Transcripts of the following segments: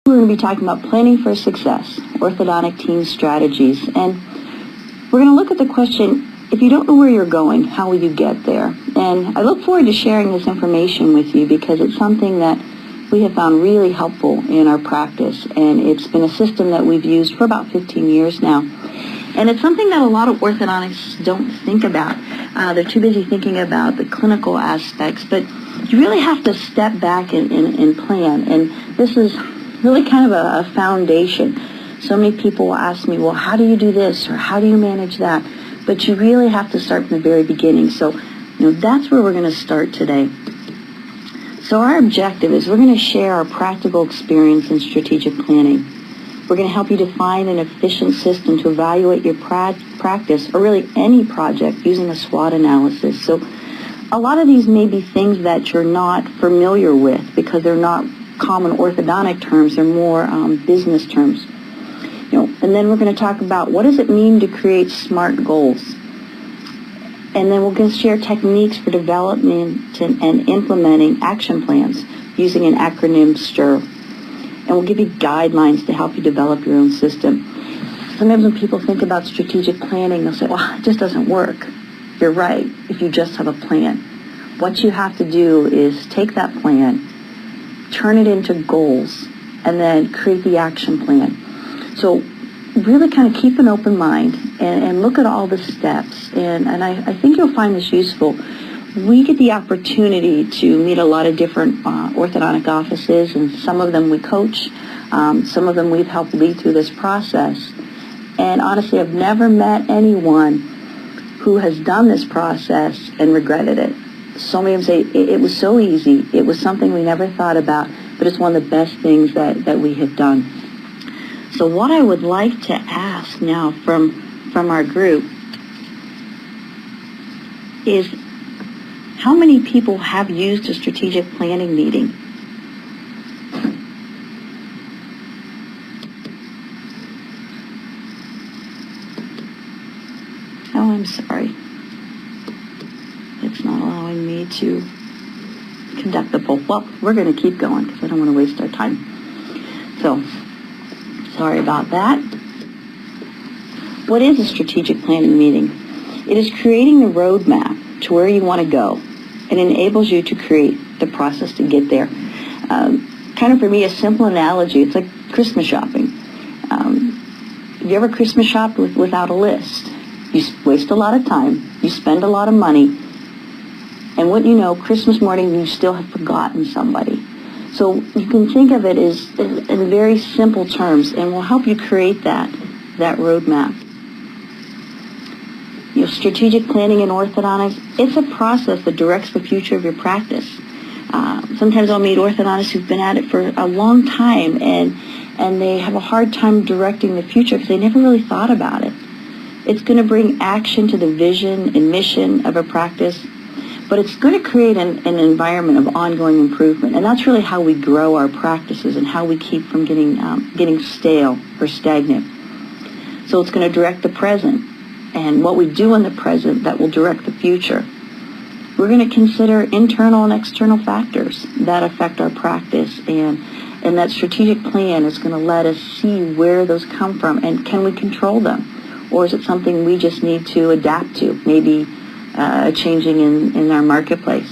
We're going to be talking about planning for success, orthodontic teen strategies, and we're going to look at the question, if you don't know where you're going, how will you get there? And I look forward to sharing this information with you because it's something that we have found really helpful in our practice, and it's been a system that we've used for about 15 years now. And it's something that a lot of orthodontists don't think about. They're too busy thinking about the clinical aspects, but you really have to step back and plan, and this is really kind of a foundation. So many people will ask me, well, how do you do this, or how do you manage that? But you really have to start from the very beginning. So, that's where we're going to start today. So our objective is we're going to share our practical experience in strategic planning. We're going to help you define an efficient system to evaluate your practice, or really any project, using a SWOT analysis. So a lot of these may be things that you're not familiar with because they're not common orthodontic terms, they're more business terms. And then we're going to talk about what does it mean to create SMART goals. And then we're going to share techniques for development and implementing action plans using an acronym STIR. And we'll give you guidelines to help you develop your own system. Sometimes when people think about strategic planning, they'll say, well, it just doesn't work. You're right, if you just have a plan. What you have to do is take that plan, turn it into goals, and then create the action plan. So really kind of keep an open mind and look at all the steps. And I think you'll find this useful. We get the opportunity to meet a lot of different orthodontic offices, and some of them we coach, some of them we've helped lead through this process. And honestly, I've never met anyone who has done this process and regretted it. So many of them say, it was so easy, it was something we never thought about, but it's one of the best things that we have done. So what I would like to ask now from our group is, how many people have used a strategic planning meeting? Oh, I'm sorry. It's not allowing me to conduct the poll. Well, we're going to keep going because I don't want to waste our time. So, sorry about that. What is a strategic planning meeting? It is creating the roadmap to where you want to go. It enables you to create the process to get there. Kind of for me, a simple analogy, it's like Christmas shopping. Have you ever Christmas shopped without a list? You waste a lot of time, you spend a lot of money, and what you know, Christmas morning you still have forgotten somebody. So you can think of it as in very simple terms, and we'll help you create that roadmap. Strategic planning in orthodontics, it's a process that directs the future of your practice. Sometimes I'll meet orthodontists who've been at it for a long time, and they have a hard time directing the future because they never really thought about it. It's going to bring action to the vision and mission of a practice, but it's going to create an environment of ongoing improvement, and that's really how we grow our practices and how we keep from getting stale or stagnant. So it's going to direct the present, and what we do in the present that will direct the future. We're going to consider internal and external factors that affect our practice, and that strategic plan is going to let us see where those come from, and can we control them? Or is it something we just need to adapt to, maybe changing in our marketplace?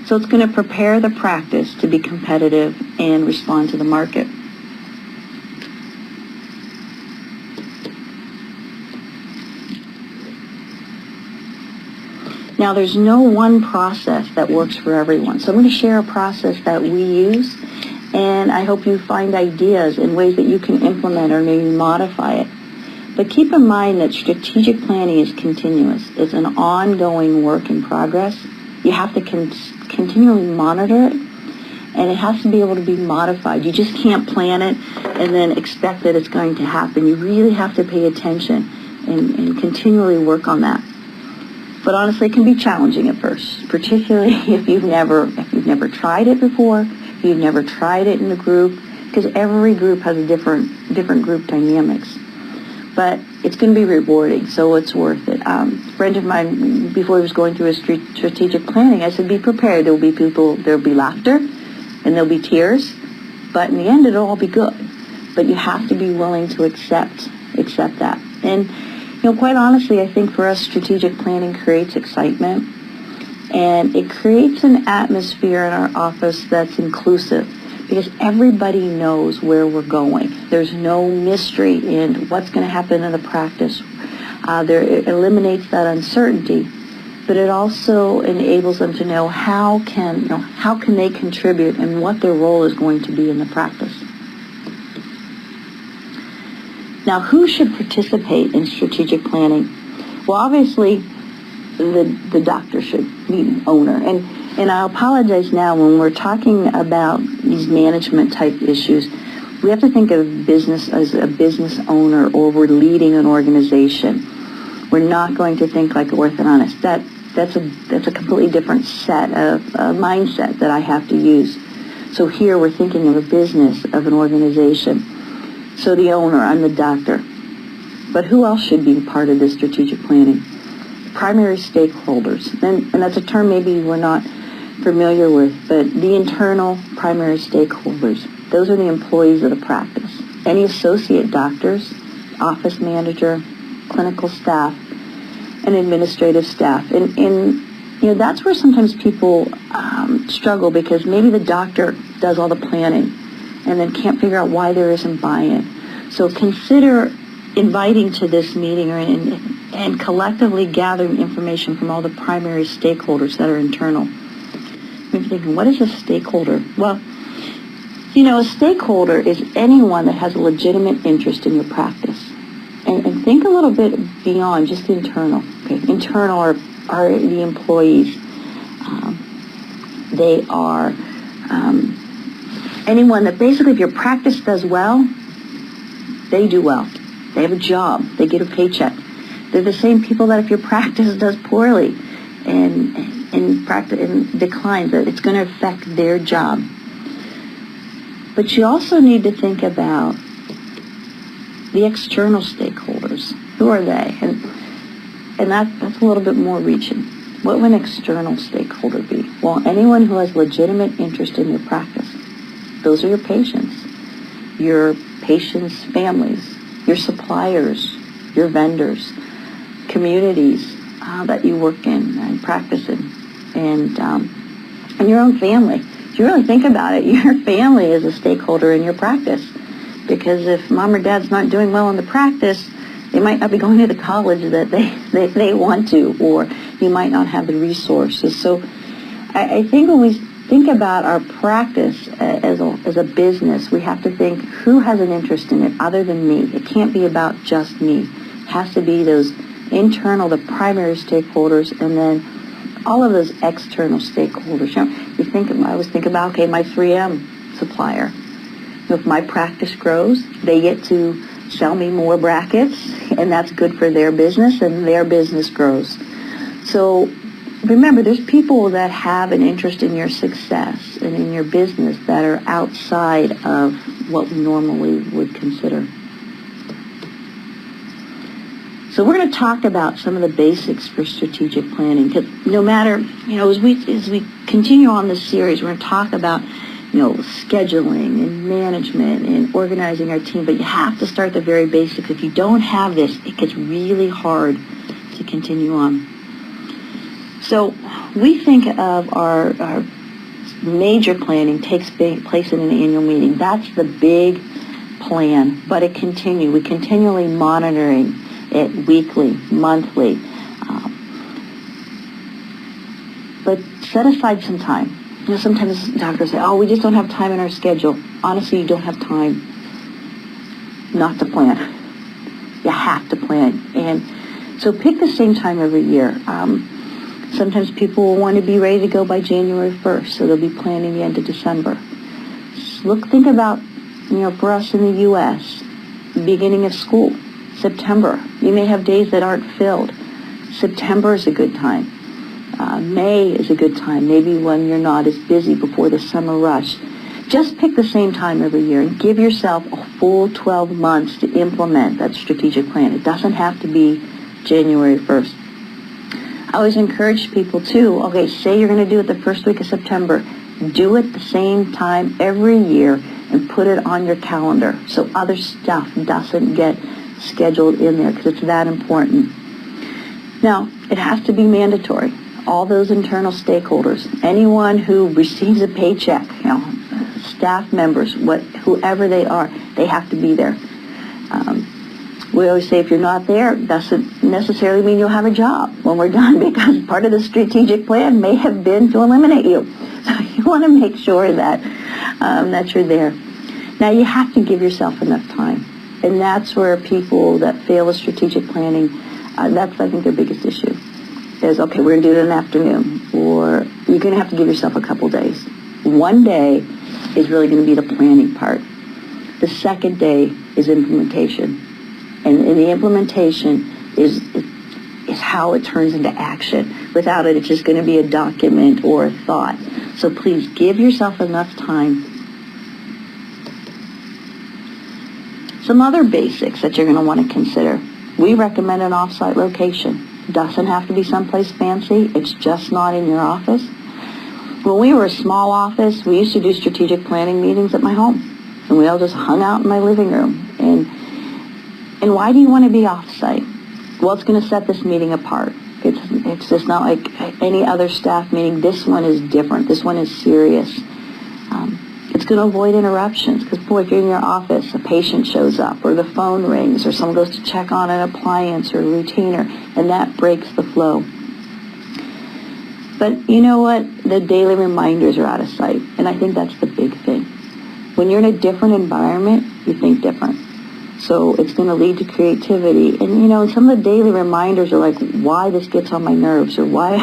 So it's going to prepare the practice to be competitive and respond to the market. Now, there's no one process that works for everyone. So I'm going to share a process that we use, and I hope you find ideas in ways that you can implement or maybe modify it. But keep in mind that strategic planning is continuous. It's an ongoing work in progress. You have to continually monitor it, and it has to be able to be modified. You just can't plan it and then expect that it's going to happen. You really have to pay attention and continually work on that. But honestly, it can be challenging at first, particularly if you've never tried it before, if you've never tried it in a group, because every group has a different group dynamics. But it's going to be rewarding, so it's worth it. A friend of mine, before he was going through his strategic planning, I said, be prepared. There will be people, there will be laughter, and there will be tears, But in the end, it'll all be good. But you have to be willing to accept that. And, quite honestly, I think for us, strategic planning creates excitement. And it creates an atmosphere in our office that's inclusive, because everybody knows where we're going. There's no mystery in what's going to happen in the practice. It eliminates that uncertainty, but it also enables them to know how can they contribute and what their role is going to be in the practice. Now, who should participate in strategic planning? Well, obviously, the doctor should be the owner. And I apologize now, when we're talking about these management type issues, we have to think of business as a business owner, or we're leading an organization. We're not going to think like orthodontists. That's a completely different set of mindset that I have to use. So here we're thinking of a business, of an organization. So the owner, I'm the doctor. But who else should be part of this strategic planning? Primary stakeholders. And that's a term maybe we're not familiar with, but the internal primary stakeholders. Those are the employees of the practice. Any associate doctors, office manager, clinical staff, and administrative staff. And that's where sometimes people struggle, because maybe the doctor does all the planning and then can't figure out why there isn't buy-in. So consider inviting to this meeting and collectively gathering information from all the primary stakeholders that are internal. Maybe thinking, what is a stakeholder? Well, a stakeholder is anyone that has a legitimate interest in your practice. And think a little bit beyond just internal. Okay? Internal are the employees. They are anyone that basically, if your practice does well, they do well. They have a job. They get a paycheck. They're the same people that if your practice does poorly and declines, that it's going to affect their job. But you also need to think about the external stakeholders. Who are they? And that's a little bit more reaching. What would an external stakeholder be? Well, anyone who has legitimate interest in your practice. Those are your patients families, your suppliers, your vendors, communities that you work in and practice in, and your own family. If you really think about it, your family is a stakeholder in your practice, because if mom or dad's not doing well in the practice, they might not be going to the college that they want to, or you might not have the resources. So I think when we think about our practice as a business, we have to think, who has an interest in it other than me? It can't be about just me. It has to be those internal, the primary stakeholders, and then all of those external stakeholders. I always think about, okay, my 3M supplier. If my practice grows, they get to sell me more brackets, and that's good for their business, and their business grows. So remember, there's people that have an interest in your success and in your business that are outside of what we normally would consider. So we're going to talk about some of the basics for strategic planning, because no matter, as we continue on this series, we're going to talk about, scheduling and management and organizing our team, but you have to start the very basics. If you don't have this, it gets really hard to continue on. So we think of our major planning takes place in an annual meeting. That's the big plan, but we continually monitoring it weekly, monthly. But set aside some time. Sometimes doctors say, we just don't have time in our schedule. Honestly, you don't have time not to plan. You have to plan. And so pick the same time every year. Sometimes people will want to be ready to go by January 1st, so they'll be planning the end of December. Think about, for us in the U.S., beginning of school, September. You may have days that aren't filled. September is a good time. May is a good time, maybe when you're not as busy before the summer rush. Just pick the same time every year and give yourself a full 12 months to implement that strategic plan. It doesn't have to be January 1st. I always encourage people too, say you're going to do it the first week of September. Do it the same time every year and put it on your calendar so other stuff doesn't get scheduled in there, because it's that important. Now, it has to be mandatory. All those internal stakeholders, anyone who receives a paycheck, staff members, whoever they are, they have to be there. We always say if you're not there, doesn't necessarily mean you'll have a job when we're done, because part of the strategic plan may have been to eliminate you. So you want to make sure that that you're there. Now, you have to give yourself enough time, and that's where people that fail with strategic planning, that's, I think, their biggest issue. Is, okay, we're going to do it in the afternoon, or you're going to have to give yourself a couple days. One day is really going to be the planning part. The second day is implementation. And the implementation is how it turns into action. Without it, it's just going to be a document or a thought. So please give yourself enough time. Some other basics that you're going to want to consider. We recommend an off-site location. Doesn't have to be someplace fancy. It's just not in your office. When we were a small office, we used to do strategic planning meetings at my home. And we all just hung out in my living room. And why do you want to be off-site? Well, it's going to set this meeting apart. It's just not like any other staff meeting. This one is different. This one is serious. It's going to avoid interruptions, because, boy, if you're in your office, a patient shows up, or the phone rings, or someone goes to check on an appliance or a retainer, and that breaks the flow. But you know what? The daily reminders are out of sight, and I think that's the big thing. When you're in a different environment, you think different. So it's going to lead to creativity. And, some of the daily reminders are like why this gets on my nerves, or why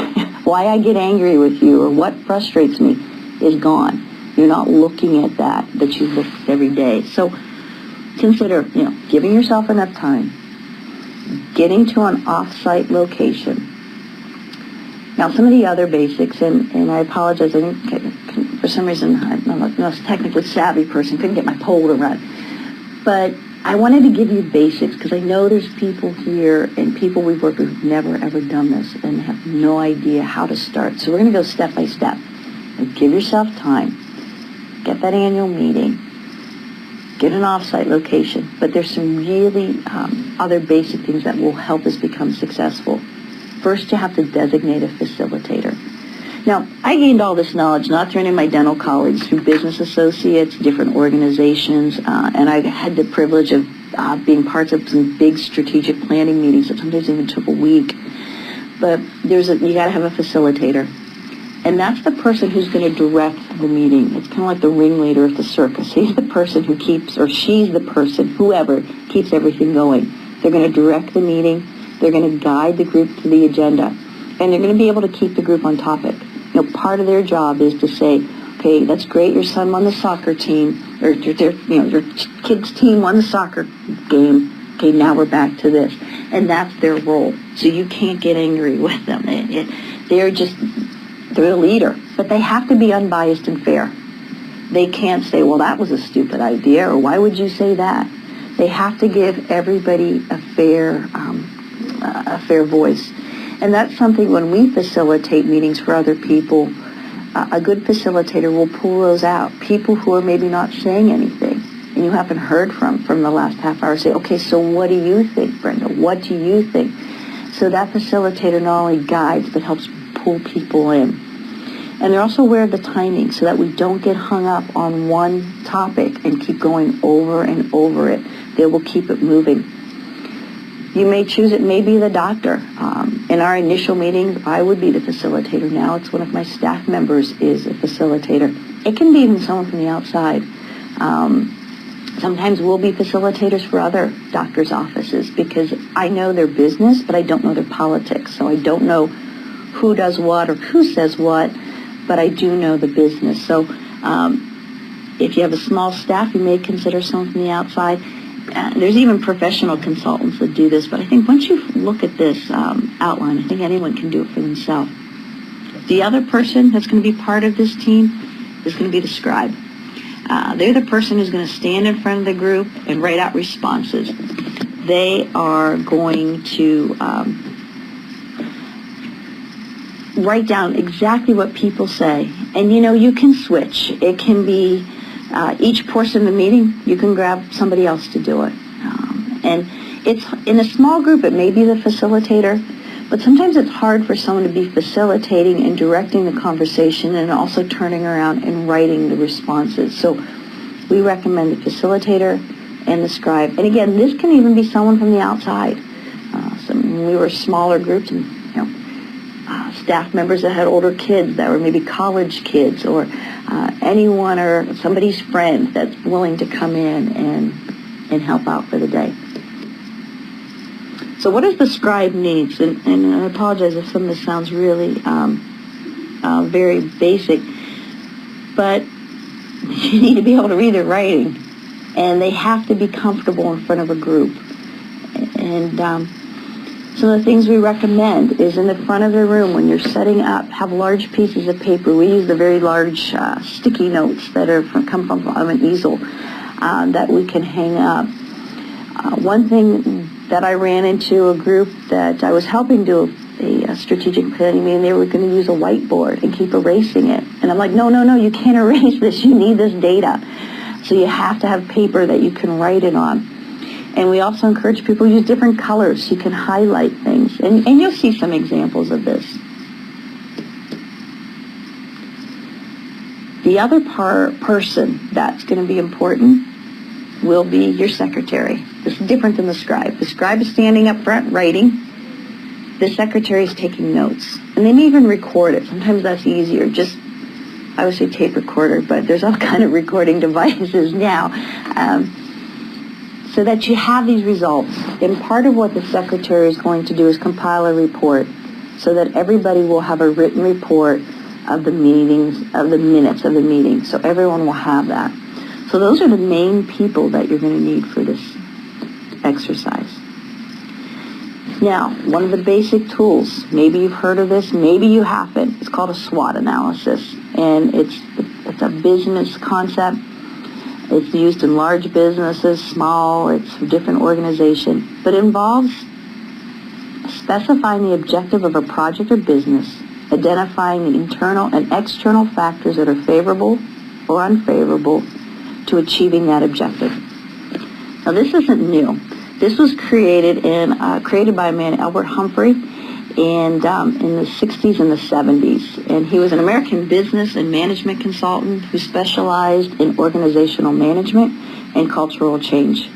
I get angry with you, or what frustrates me is gone. You're not looking at that you look every day. So consider, giving yourself enough time, getting to an off-site location. Now, some of the other basics, and I apologize, I think for some reason I'm not a technically savvy person, couldn't get my poll to run. But I wanted to give you basics, because I know there's people here and people we've worked with who've never ever done this and have no idea how to start. So we're going to go step by step. Give yourself time. Get that annual meeting. Get an off-site location. But there's some really other basic things that will help us become successful. First, you have to designate a facilitator. Now, I gained all this knowledge not through any of my dental colleagues, through business associates, different organizations, and I had the privilege of being parts of some big strategic planning meetings that sometimes even took a week. But you got to have a facilitator. And that's the person who's going to direct the meeting. It's kind of like the ringleader at the circus. He's the person who keeps, or she's the person, whoever, keeps everything going. They're going to direct the meeting. They're going to guide the group to the agenda. And they're going to be able to keep the group on topic. Part of their job is to say, okay, that's great, your son won the soccer team, or your kid's team won the soccer game. Okay, now we're back to this. And that's their role. So you can't get angry with them. They're the leader. But they have to be unbiased and fair. They can't say, well, that was a stupid idea, or why would you say that? They have to give everybody a fair voice. And that's something when we facilitate meetings for other people, a good facilitator will pull those out. People who are maybe not saying anything and you haven't heard from the last half hour say, okay, so what do you think, Brenda? What do you think? So that facilitator not only guides, but helps pull people in. And they're also aware of the timing so that we don't get hung up on one topic and keep going over and over it. They will keep it moving. You may choose it may be the doctor. In our initial meetings, I would be the facilitator. Now it's one of my staff members is a facilitator. It can be even someone from the outside. Sometimes we'll be facilitators for other doctors' offices because I know their business, but I don't know their politics. So I don't know who does what or who says what, but I do know the business. So if you have a small staff, you may consider someone from the outside. There's even professional consultants that do this, but I think once you look at this outline, I think anyone can do it for themselves. The other person that's going to be part of this team is going to be the scribe. They're the person who's going to stand in front of the group and write out responses. They are going to write down exactly what people say. And you can switch. It can be each portion of the meeting, you can grab somebody else to do it. And it's in a small group, it may be the facilitator, but sometimes it's hard for someone to be facilitating and directing the conversation and also turning around and writing the responses. So we recommend the facilitator and the scribe. And again, this can even be someone from the outside. When we were smaller groups, and staff members that had older kids that were maybe college kids, or anyone or somebody's friend that's willing to come in and help out for the day. So what does the scribe needs? And I apologize if some of this sounds really very basic, but you need to be able to read their writing, and they have to be comfortable in front of a group. And some of the things we recommend is in the front of the room when you're setting up, have large pieces of paper. We use the very large sticky notes that come from an easel that we can hang up. One thing that I ran into a group that I was helping do a strategic planning meeting, they were going to use a whiteboard and keep erasing it. And I'm like, no, you can't erase this. You need this data. So you have to have paper that you can write it on. And we also encourage people to use different colors so you can highlight things. And you'll see some examples of this. The other person that's going to be important will be your secretary. This is different than the scribe. The scribe is standing up front writing. The secretary is taking notes. And they may even record it. Sometimes that's easier. I would say tape recorder, but there's all kind of recording devices now. So that you have these results. And part of what the secretary is going to do is compile a report so that everybody will have a written report of the meetings, of the minutes of the meeting. So everyone will have that. So those are the main people that you're going to need for this exercise. Now, one of the basic tools, maybe you've heard of this, maybe you haven't, it's called a SWOT analysis. And it's a business concept. It's used in large businesses, small, it's a different organization, but it involves specifying the objective of a project or business, identifying the internal and external factors that are favorable or unfavorable to achieving that objective. Now, this isn't new. This was created by a man, Albert Humphrey, in the 60s and the 70s. And he was an American business and management consultant who specialized in organizational management and cultural change.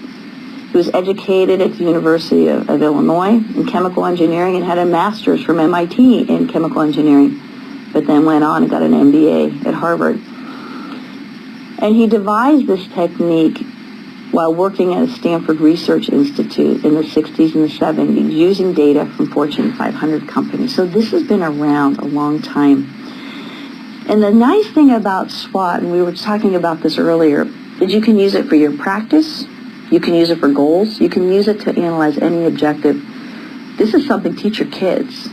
He was educated at the University of Illinois in chemical engineering and had a master's from MIT in chemical engineering, but then went on and got an MBA at Harvard. And he devised this technique while working at a Stanford Research Institute in the 60s and the 70s, using data from Fortune 500 companies. So this has been around a long time. And the nice thing about SWOT, and we were talking about this earlier, is you can use it for your practice, you can use it for goals, you can use it to analyze any objective. This is something teach your kids.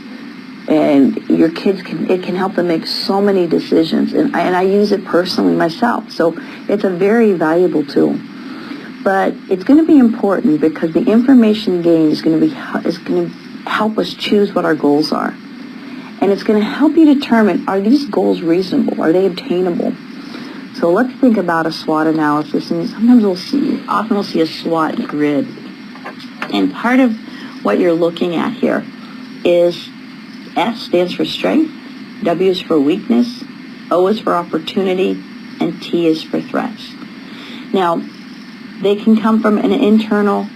And your kids it can help them make so many decisions. And I use it personally myself. So it's a very valuable tool. But it's going to be important because the information gained is going to help us choose what our goals are. And it's going to help you determine, are these goals reasonable? Are they obtainable? So let's think about a SWOT analysis. And sometimes often we'll see a SWOT grid. And part of what you're looking at here is S stands for strength, W is for weakness, O is for opportunity, and T is for threats. Now, they can come from an internal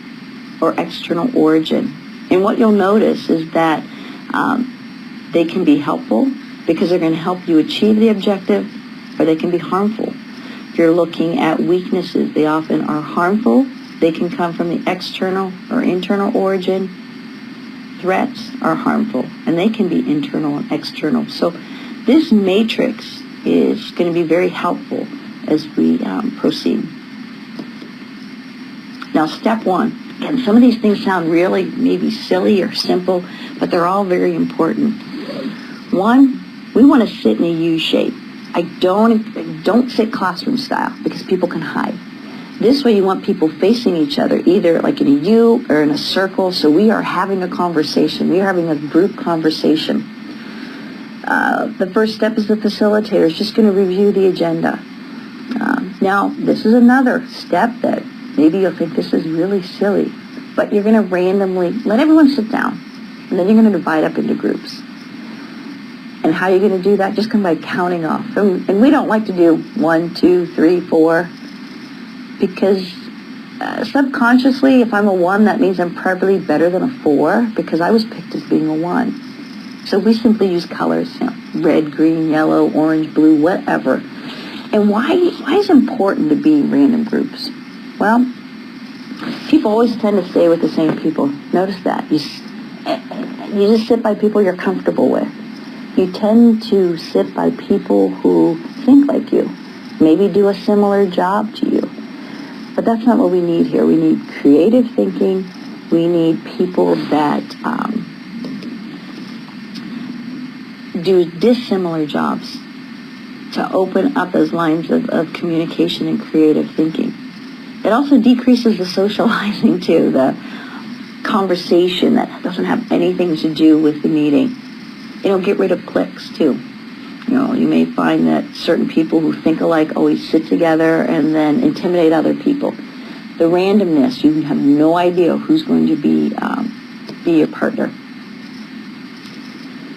or external origin. And what you'll notice is that they can be helpful because they're going to help you achieve the objective, or they can be harmful. If you're looking at weaknesses, they often are harmful. They can come from the external or internal origin. Threats are harmful, and they can be internal and external. So this matrix is going to be very helpful as we proceed. Now, step one. Again, some of these things sound really maybe silly or simple, but they're all very important. One, we want to sit in a U shape. I don't sit classroom style because people can hide. This way you want people facing each other, either like in a U or in a circle, so we are having a conversation. We are having a group conversation. The first step is the facilitator is just going to review the agenda. Now, this is another step that maybe you'll think this is really silly, but you're going to randomly let everyone sit down, and then you're going to divide up into groups. And how you're going to do that? Just come by counting off. And we don't like to do 1, 2, 3, 4, because subconsciously, if I'm a 1, that means I'm probably better than a 4, because I was picked as being a 1. So we simply use colors, red, green, yellow, orange, blue, whatever. And why is it important to be in random groups? Well, people always tend to stay with the same people. Notice that. You just sit by people you're comfortable with. You tend to sit by people who think like you, maybe do a similar job to you. But that's not what we need here. We need creative thinking. We need people that do dissimilar jobs to open up those lines of communication and creative thinking. It also decreases the socializing too, the conversation that doesn't have anything to do with the meeting. It'll get rid of cliques too. You may find that certain people who think alike always sit together and then intimidate other people. The randomness, you have no idea who's going to be your partner.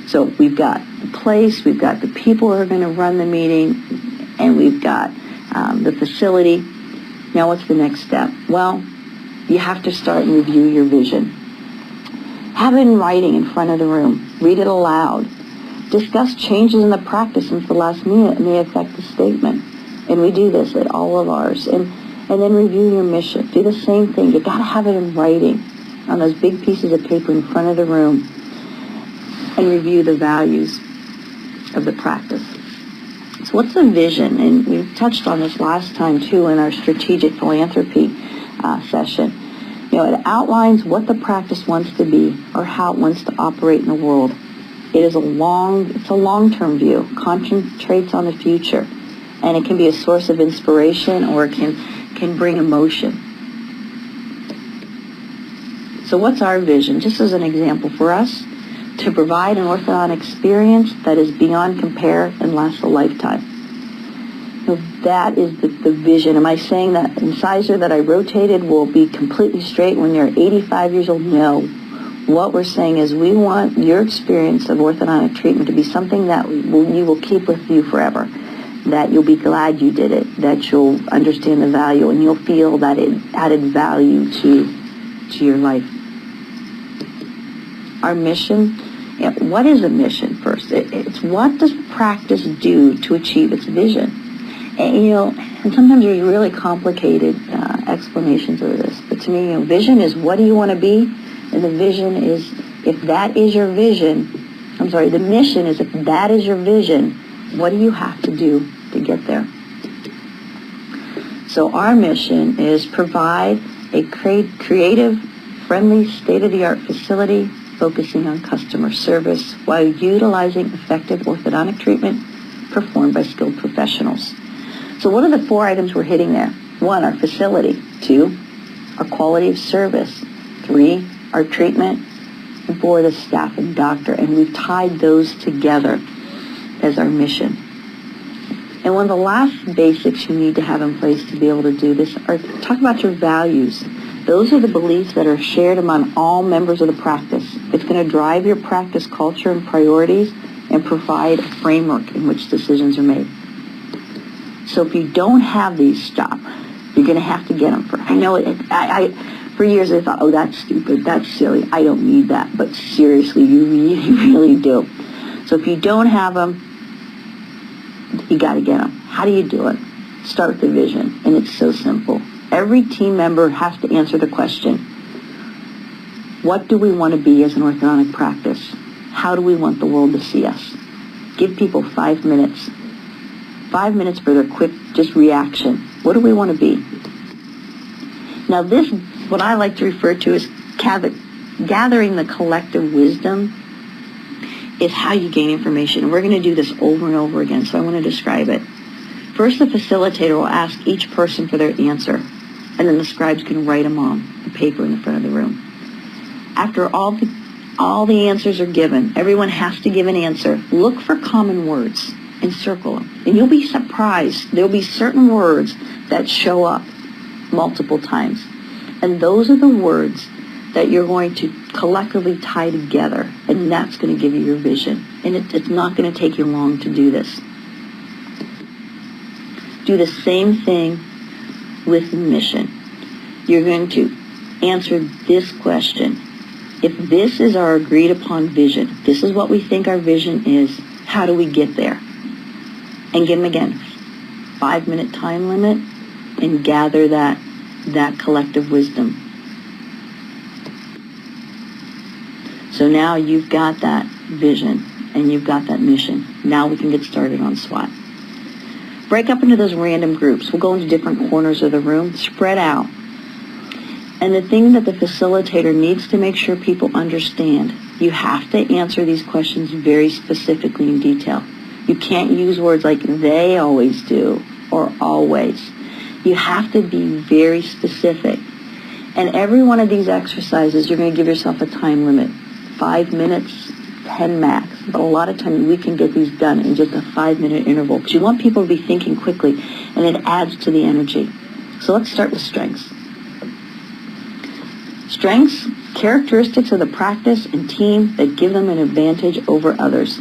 So we've got the place, we've got the people who are going to run the meeting, and we've got the facility. Now what's the next step? Well, you have to start and review your vision. Have it in writing in front of the room. Read it aloud. Discuss changes in the practice since the last meeting may affect the statement. And we do this at all of ours. And then review your mission. Do the same thing. You've got to have it in writing on those big pieces of paper in front of the room. And review the values of the practice. So what's the vision? And we touched on this last time too in our strategic philanthropy session. It outlines what the practice wants to be or how it wants to operate in the world. It's a long-term view, concentrates on the future, and it can be a source of inspiration or it can bring emotion. So what's our vision? Just as an example for us, to provide an orthodontic experience that is beyond compare and lasts a lifetime. That is the vision. Am I saying that incisor that I rotated will be completely straight when you're 85 years old? No. What we're saying is we want your experience of orthodontic treatment to be something that you will keep with you forever, that you'll be glad you did it, that you'll understand the value, and you'll feel that it added value to your life. Our mission, what is a mission first? It's what does practice do to achieve its vision? And sometimes there's really complicated explanations of this. But to me, vision is what do you want to be? And the vision is, if that is your vision, the mission is if that is your vision, what do you have to do to get there? So our mission is provide a creative, friendly, state-of-the-art facility focusing on customer service while utilizing effective orthodontic treatment performed by skilled professionals. So what are the 4 items we're hitting there? 1, our facility. 2, our quality of service. 3, our treatment. And 4, the staff and doctor. And we've tied those together as our mission. And one of the last basics you need to have in place to be able to do this are talk about your values. Those are the beliefs that are shared among all members of the practice. It's going to drive your practice culture and priorities and provide a framework in which decisions are made. So if you don't have these, stop. You're going to have to get them. For years I thought, that's stupid, that's silly, I don't need that. But seriously, you really do. So if you don't have them, you got to get them. How do you do it? Start with the vision, and it's so simple. Every team member has to answer the question, what do we want to be as an orthodontic practice? How do we want the world to see us? Give people 5 minutes. 5 minutes for their quick reaction. What do we want to be? Now this, what I like to refer to as gathering the collective wisdom, is how you gain information. And we're going to do this over and over again, so I want to describe it. First, the facilitator will ask each person for their answer, and then the scribes can write them on the paper in the front of the room. After all all the answers are given, everyone has to give an answer, look for common words and circle them. And you'll be surprised. There'll be certain words that show up multiple times. And those are the words that you're going to collectively tie together, and that's going to give you your vision. And it's not going to take you long to do this. Do the same thing with mission. You're going to answer this question. If this is our agreed upon vision, this is what we think our vision is, how do we get there? And give them again, 5-minute time limit, and gather that collective wisdom. So now you've got that vision and you've got that mission. Now we can get started on SWAT. Break up into those random groups. We'll go into different corners of the room, spread out. And the thing that the facilitator needs to make sure people understand, you have to answer these questions very specifically in detail. You can't use words like they always do or always. You have to be very specific. And every one of these exercises, you're going to give yourself a time limit. 5 minutes, 10 max. But a lot of times we can get these done in just a 5-minute interval because you want people to be thinking quickly, and it adds to the energy. So let's start with strengths. Strengths, characteristics of the practice and team that give them an advantage over others.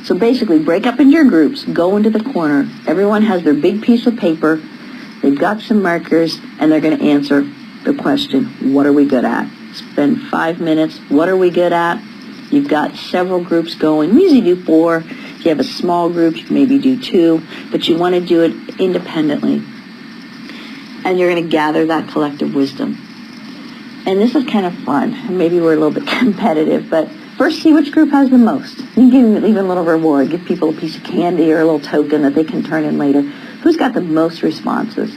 So basically, break up into your groups, go into the corner. Everyone has their big piece of paper. They've got some markers, and they're going to answer the question, what are we good at? Spend 5 minutes. What are we good at? You've got several groups going. We usually do 4. If you have a small group, you can maybe do 2, but you want to do it independently. And you're going to gather that collective wisdom. And this is kind of fun. Maybe we're a little bit competitive, but first see which group has the most. You can leave a little reward. Give people a piece of candy or a little token that they can turn in later. Who's got the most responses?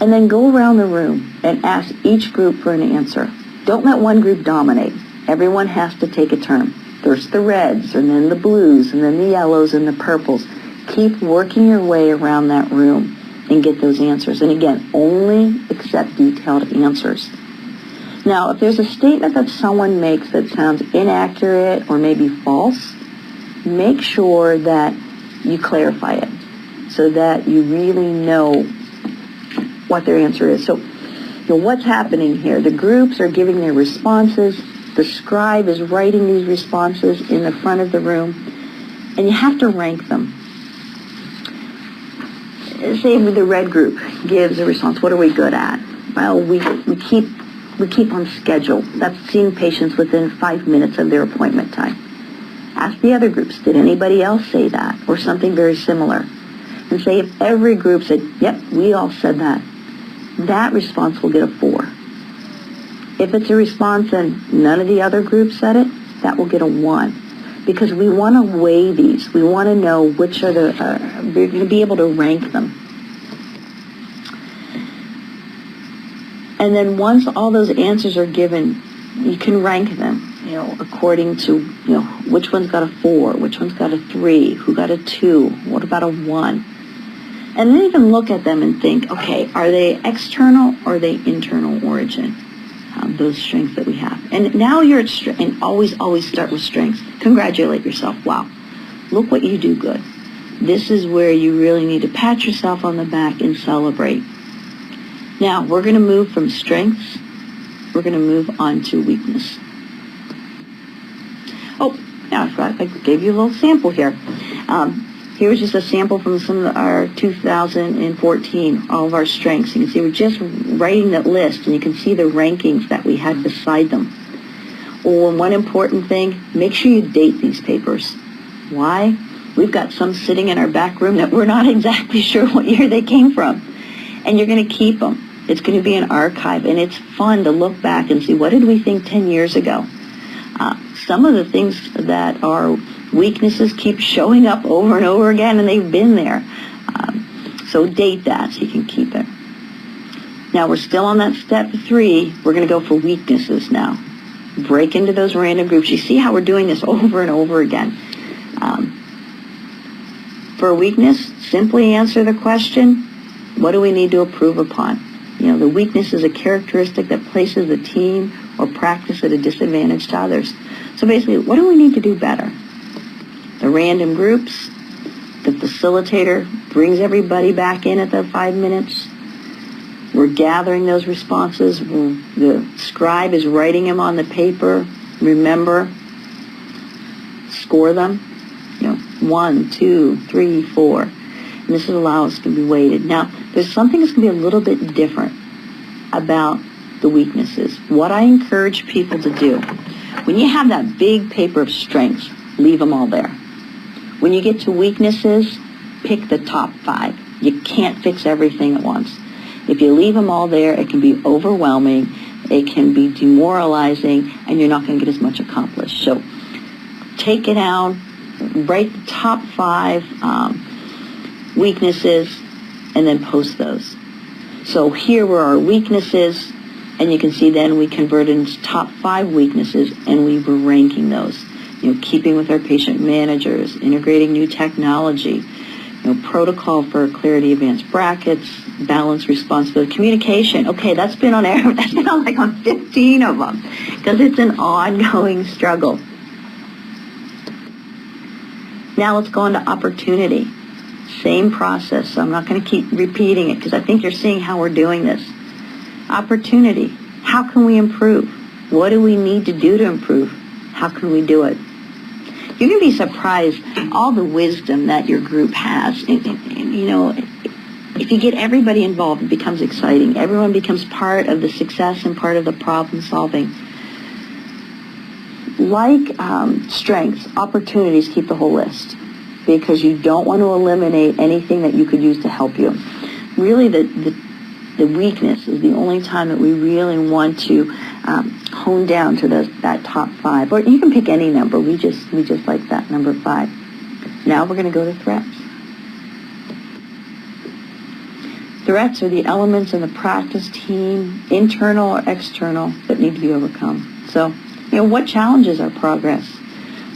And then go around the room and ask each group for an answer. Don't let one group dominate. Everyone has to take a turn. There's the reds, and then the blues, and then the yellows, and the purples. Keep working your way around that room and get those answers. And again, only accept detailed answers. Now, if there's a statement that someone makes that sounds inaccurate or maybe false, make sure that you clarify it so that you really know what their answer is. So, what's happening here? The groups are giving their responses. The scribe is writing these responses in the front of the room, and you have to rank them. Say the red group gives a response. What are we good at? Well, we keep on schedule. That's seeing patients within 5 minutes of their appointment time. Ask the other groups, did anybody else say that? Or something very similar. And say if every group said, yep, we all said that, that response will get a 4. If it's a response and none of the other groups said it, that will get a 1. Because we want to weigh these. We want to know which are we're going to be able to rank them. And then once all those answers are given, you can rank them, according to, which one's got a 4, which one's got a 3, who got a 2, what about a 1? And then you can look at them and think, okay, are they external or are they internal origin? Those strengths that we have. And now you're at strength, and always start with strengths. Congratulate yourself. Wow, look what you do good. This is where you really need to pat yourself on the back and celebrate. Now, we're going to move from strengths, we're going to move on to weakness. Oh, yeah, I forgot, I gave you a little sample here. Here's just a sample from some of our 2014, all of our strengths. You can see we're just writing that list, and you can see the rankings that we had beside them. Oh, and one important thing, make sure you date these papers. Why? We've got some sitting in our back room that we're not exactly sure what year they came from. And you're going to keep them. It's going to be an archive, and it's fun to look back and see what did we think 10 years ago. Some of the things that are weaknesses keep showing up over and over again, and they've been there. So date that so you can keep it. Now we're still on that step 3. We're going to go for weaknesses now. Break into those random groups. You see how we're doing this over and over again. For a weakness, simply answer the question, what do we need to improve upon? The weakness is a characteristic that places the team or practice at a disadvantage to others. So basically, what do we need to do better? The random groups, the facilitator brings everybody back in at the 5 minutes. We're gathering those responses. The scribe is writing them on the paper. Remember, score them. 1, 2, 3, 4. And this allows to be weighted. Now, there's something that's going to be a little bit different about the weaknesses. What I encourage people to do, when you have that big paper of strengths, leave them all there. When you get to weaknesses, pick the top 5. You can't fix everything at once. If you leave them all there, it can be overwhelming, it can be demoralizing, and you're not going to get as much accomplished. So take it down, write the top 5 weaknesses, and then post those. So here were our weaknesses, and you can see then we converted into top 5 weaknesses, and we were ranking those. Keeping with our patient managers, integrating new technology, protocol for clarity advanced brackets, balance, responsibility, communication. Okay, that's been on air. That's been on like on 15 of them because it's an ongoing struggle. Now let's go on to opportunity. Same process, so I'm not going to keep repeating it because I think you're seeing how we're doing this. Opportunity. How can we improve? What do we need to do to improve? How can we do it? You're going to be surprised all the wisdom that your group has. And, if you get everybody involved, it becomes exciting. Everyone becomes part of the success and part of the problem solving. Like strengths, opportunities keep the whole list because you don't want to eliminate anything that you could use to help you. Really, the weakness is the only time that we really want to hone down to that top 5. Or you can pick any number. We just like that number 5. Now we're going to go to threats. Threats are the elements in the practice team, internal or external, that need to be overcome. So, what challenges our progress?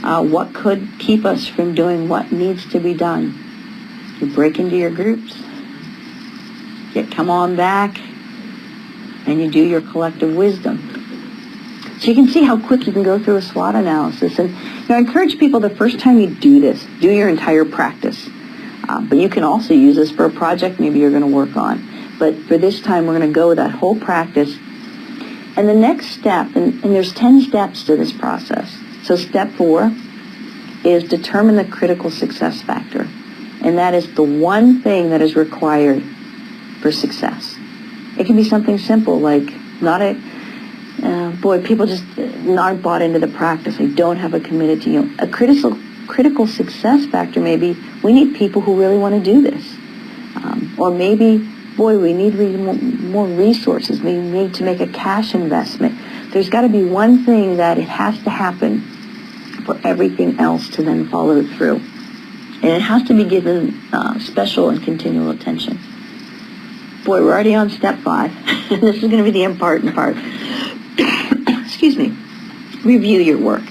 What could keep us from doing what needs to be done? You break into your groups, you come on back, and you do your collective wisdom. So you can see how quick you can go through a SWOT analysis. And I encourage people the first time you do this, do your entire practice. But you can also use this for a project maybe you're going to work on. But for this time, we're going to go with that whole practice. And the next step, and there's 10 steps to this process. So step 4 is determine the critical success factor. And that is the one thing that is required for success. It can be something simple like people just aren't bought into the practice. They don't have a committed to a critical success factor. Maybe we need people who really want to do this, or maybe we need more resources. We need to make a cash investment. There's got to be one thing that it has to happen for everything else to then follow through, and it has to be given special and continual attention. We're already on step 5. This is going to be the important part. Excuse me. Review your work.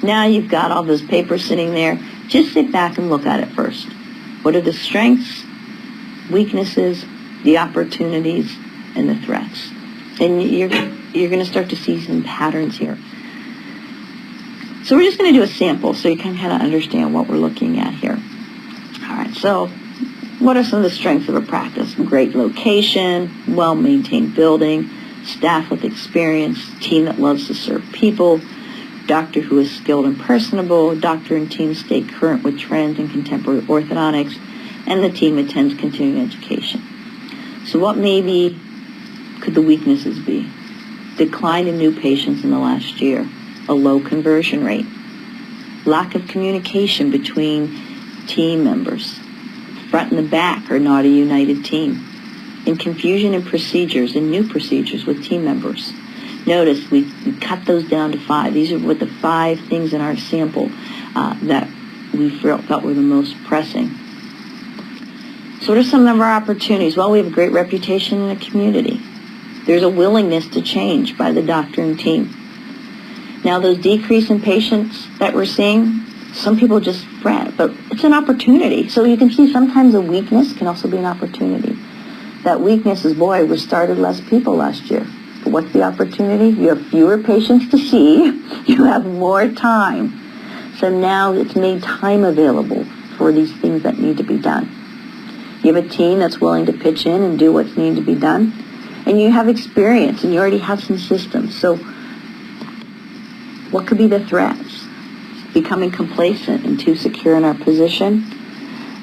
Now you've got all those papers sitting there. Just sit back and look at it first. What are the strengths, weaknesses, the opportunities, and the threats? And you're going to start to see some patterns here. So we're just going to do a sample so you can kind of understand what we're looking at here. All right, so what are some of the strengths of a practice? Great location, well-maintained building, staff with experience, team that loves to serve people, doctor who is skilled and personable, doctor and team stay current with trends in contemporary orthodontics, and the team attends continuing education. So what maybe could the weaknesses be? Decline in new patients in the last year, a low conversion rate, lack of communication between team members, front and the back are not a united team, and confusion in procedures and new procedures with team members. Notice we cut those down to 5. These are what the 5 things in our sample that we felt were the most pressing. So what are some of our opportunities? Well, we have a great reputation in the community. There's a willingness to change by the doctor and team. Now, those decrease in patients that we're seeing, some people just fret, but it's an opportunity. So you can see sometimes a weakness can also be an opportunity. That weakness is, boy, we started less people last year. But what's the opportunity? You have fewer patients to see. You have more time. So now it's made time available for these things that need to be done. You have a team that's willing to pitch in and do what's needed to be done. And you have experience, and you already have some systems. So what could be the threats? Becoming complacent and too secure in our position.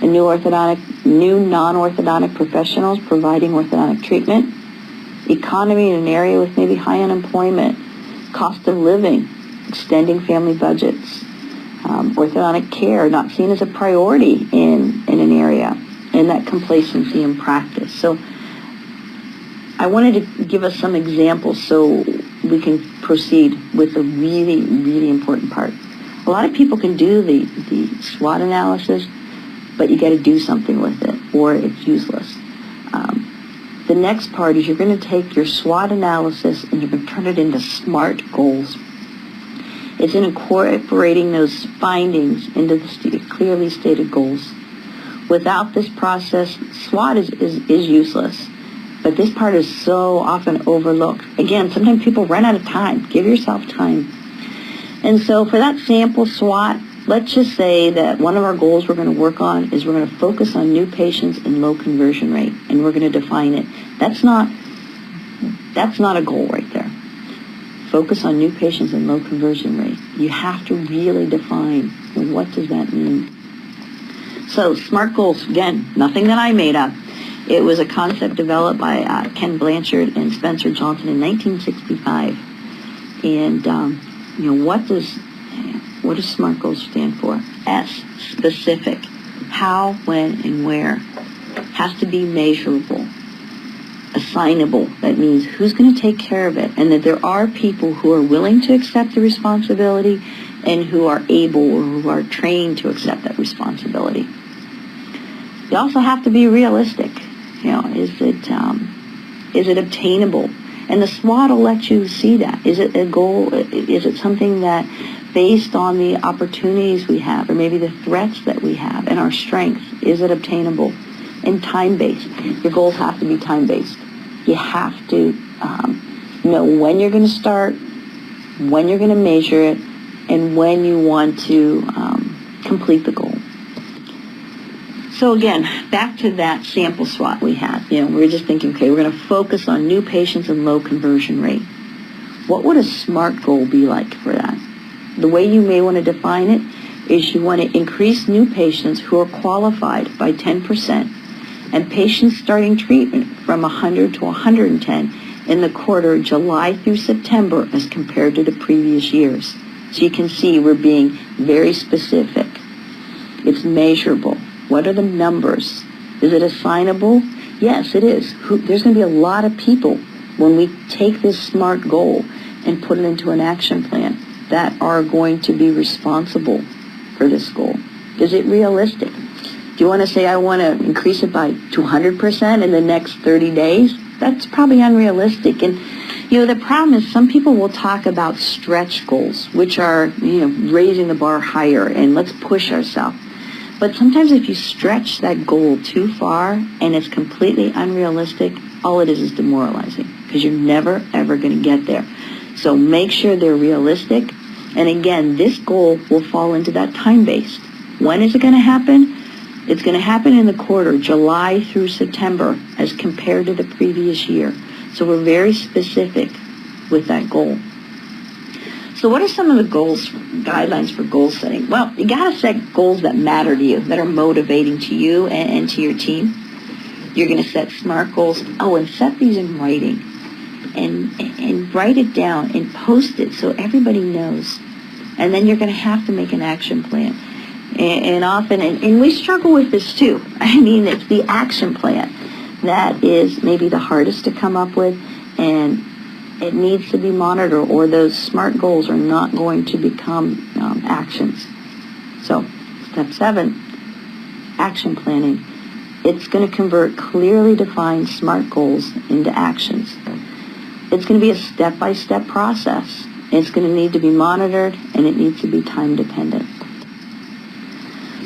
And new non-orthodontic professionals providing orthodontic treatment. Economy in an area with maybe high unemployment. Cost of living. Extending family budgets. Orthodontic care not seen as a priority in an area. And that complacency in practice. So I wanted to give us some examples so we can proceed with the really, really important part. A lot of people can do the SWOT analysis, but you got to do something with it, or it's useless. The next part is you're going to take your SWOT analysis and you're going to turn it into SMART goals. It's in incorporating those findings into the clearly stated goals. Without this process, SWOT is useless. But this part is so often overlooked. Again, sometimes people run out of time. Give yourself time. And so for that sample SWOT, let's just say that one of our goals we're going to work on is we're going to focus on new patients and low conversion rate. And we're going to define it. That's not a goal right there. Focus on new patients and low conversion rate. You have to really define, what does that mean? So SMART goals, again, nothing that I made up. It was a concept developed by Ken Blanchard and Spencer Johnson in 1965. And what does SMART goals stand for? S, specific. How, when, and where. Has to be measurable. Assignable. That means who's going to take care of it, and that there are people who are willing to accept the responsibility and who are able or who are trained to accept that responsibility. You also have to be realistic. Is it obtainable? And the SWOT will let you see that. Is it a goal? Is it something that, based on the opportunities we have, or maybe the threats that we have, and our strengths, is it obtainable? And time-based. Your goals have to be time-based. You have to know when you're going to start, when you're going to measure it, and when you want to complete the goal. So again, back to that sample SWOT we had. We were just thinking, okay, we're going to focus on new patients and low conversion rate. What would a SMART goal be like for that? The way you may want to define it is you want to increase new patients who are qualified by 10%, and patients starting treatment from 100 to 110 in the quarter July through September as compared to the previous years. So you can see we're being very specific. It's measurable. What are the numbers? Is it assignable? Yes, it is. There's going to be a lot of people when we take this SMART goal and put it into an action plan that are going to be responsible for this goal. Is it realistic? Do you want to say, I want to increase it by 200% in the next 30 days? That's probably unrealistic. And, the problem is some people will talk about stretch goals, which are, raising the bar higher and let's push ourselves. But sometimes if you stretch that goal too far and it's completely unrealistic, all it is demoralizing, because you're never, ever going to get there. So make sure they're realistic. And again, this goal will fall into that time-based. When is it going to happen? It's going to happen in the quarter, July through September, as compared to the previous year. So we're very specific with that goal. So what are some of the guidelines for goal setting? Well, you got to set goals that matter to you, that are motivating to you and to your team. You're going to set SMART goals. Oh, and set these in writing. And write it down and post it so everybody knows. And then you're going to have to make an action plan. And often, and we struggle with this too. I mean, it's the action plan that is maybe the hardest to come up with, and it needs to be monitored, or those SMART goals are not going to become actions. So, step 7, action planning. It's going to convert clearly defined SMART goals into actions. It's going to be a step-by-step process. It's going to need to be monitored, and it needs to be time-dependent.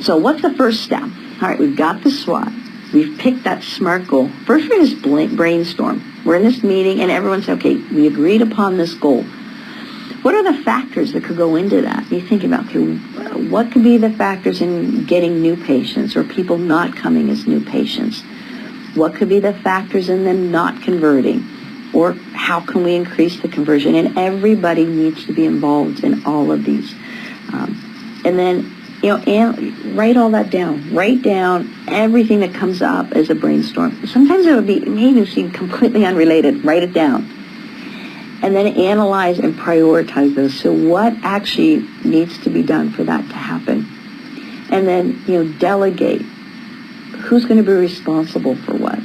So what's the first step? All right, we've got the SWOT. we've picked that SMART goal. First, we just brainstorm. We're in this meeting, and everyone's, okay, we agreed upon this goal. What are the factors that could go into that? You think about, okay, what could be the factors in getting new patients or people not coming as new patients? What could be the factors in them not converting? Or how can we increase the conversion? And everybody needs to be involved in all of these. And then, and write all that down. Write down everything that comes up as a brainstorm. Sometimes it may even seem completely unrelated. Write it down. And then analyze and prioritize those. So what actually needs to be done for that to happen? And then, delegate. Who's going to be responsible for what?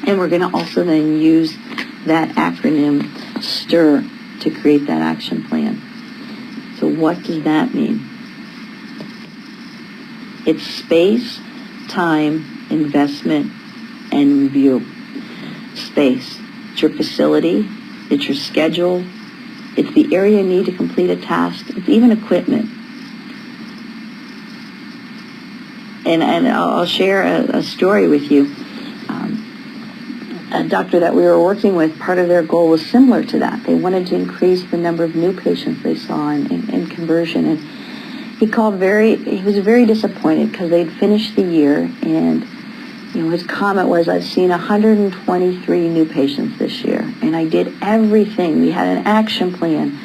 And we're going to also then use that acronym STIR to create that action plan. So what does that mean? It's space, time, investment, and review. Space. It's your facility. It's your schedule. It's the area you need to complete a task. It's even equipment. And I'll share a story with you. A doctor that we were working with, part of their goal was similar to that. They wanted to increase the number of new patients they saw in conversion. And he was very disappointed because they'd finished the year, and his comment was, I've seen 123 new patients this year, and I did everything. We had an action plan.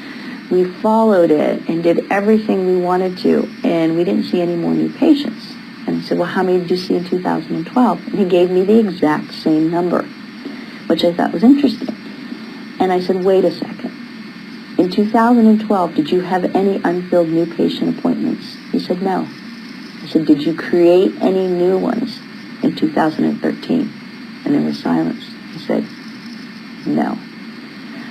We followed it and did everything we wanted to, and we didn't see any more new patients. And I said, well, how many did you see in 2012? And he gave me the exact same number, which I thought was interesting. And I said, wait a second. In 2012, did you have any unfilled new patient appointments? He said, no. I said, did you create any new ones in 2013? And there was silence. He said, no.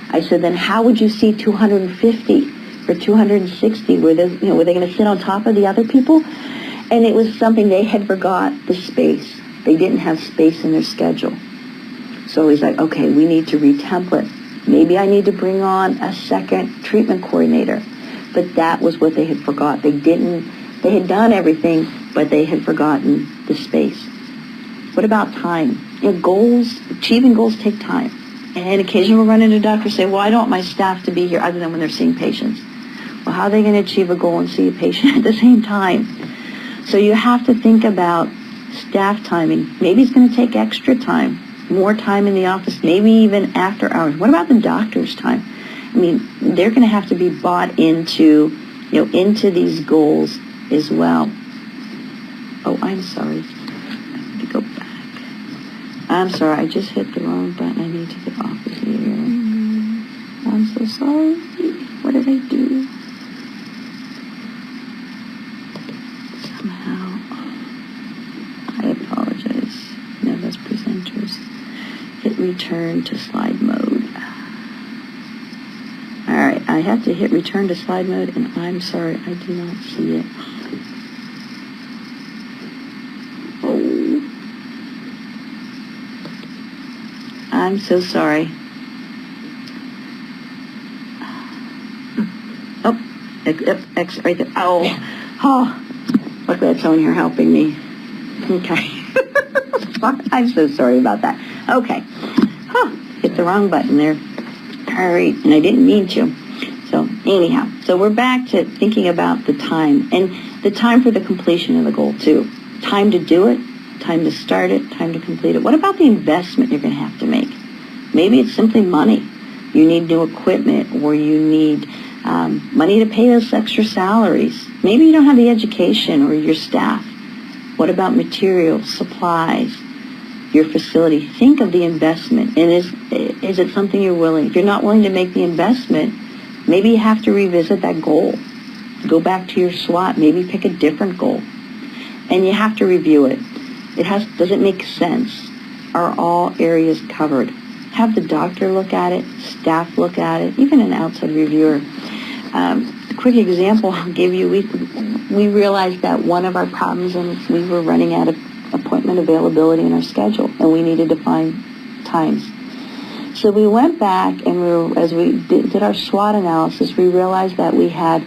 I said, then how would you see 250 or 260? Were they going to sit on top of the other people? And it was something they had forgot, the space. They didn't have space in their schedule. So he's like, okay, we need to retemplate. Maybe I need to bring on a second treatment coordinator. But that was what they had forgot. They had done everything, but they had forgotten the space. What about time? Achieving goals take time. And occasionally we'll run into doctors say, well, I don't want my staff to be here other than when they're seeing patients. Well, how are they going to achieve a goal and see a patient at the same time? So you have to think about staff timing. Maybe it's going to take extra time, more time in the office, maybe even after hours. What about the doctor's time? I mean, they're going to have to be bought into these goals as well. Oh, I'm sorry. I need to go back. I'm sorry, I just hit the wrong button. I need to get off of here. I'm so sorry. What did I do? Somehow. I apologize. No, that's presenters. Hit return to slide mode. All right, I have to hit return to slide mode, and I'm sorry, I do not see it. I'm so sorry. Oh, X right there. Oh, luckily that's someone here helping me. Okay. I'm so sorry about that. Okay. Hit the wrong button there. All right, and I didn't mean to. So anyhow, so we're back to thinking about the time, and the time for the completion of the goal too. Time to do it, time to start it, time to complete it. What about the investment you're going to have to make? Maybe it's simply money. You need new equipment, or you need money to pay those extra salaries. Maybe you don't have the education or your staff. What about materials, supplies, your facility? Think of the investment, and is it something you're willing? If you're not willing to make the investment, maybe you have to revisit that goal. Go back to your SWOT. Maybe pick a different goal, and you have to review it. Does it make sense? Are all areas covered? Have the doctor look at it, staff look at it, even an outside reviewer. A quick example I'll give you, we realized that one of our problems, and we were running out of appointment availability in our schedule, and we needed to find times. So we went back, and as we did our SWOT analysis, we realized that we had